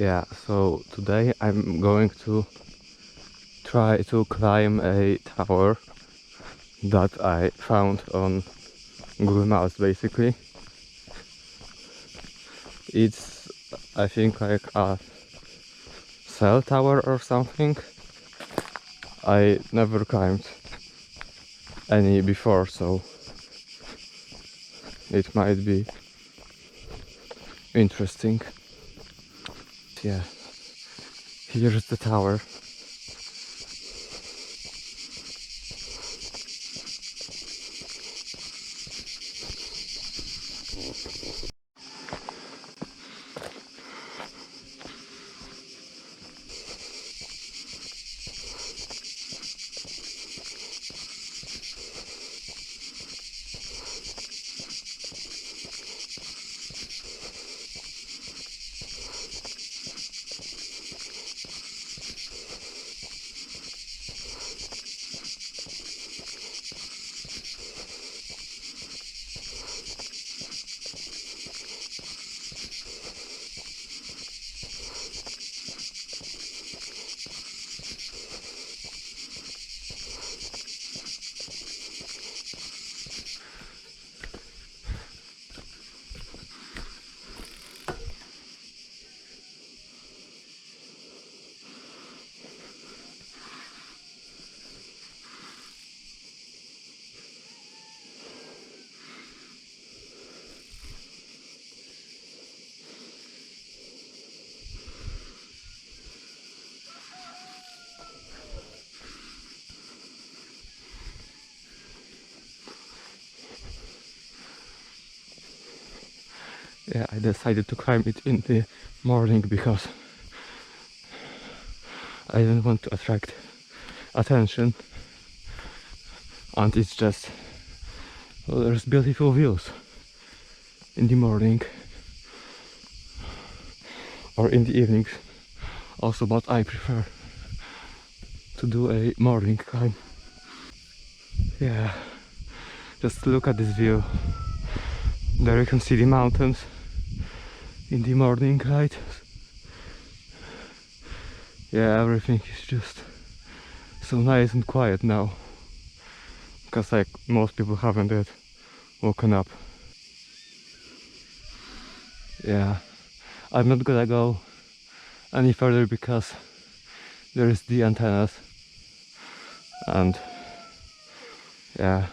Yeah, so today I'm going to try to climb a tower that I found on Google Maps basically. It's, I think, like a cell tower or something. I never climbed any before, so it might be interesting. Yeah, here's the tower. Yeah, I decided to climb it in the morning because I didn't want to attract attention, and it's just, well, there's beautiful views in the morning or in the evenings also, but I prefer to do a morning climb. Yeah, just look at this view. There you can see the mountains in the morning light. Yeah, everything is just so nice and quiet now, because like most people haven't yet woken up. Yeah, I'm not gonna go any further because there is the antennas, and yeah,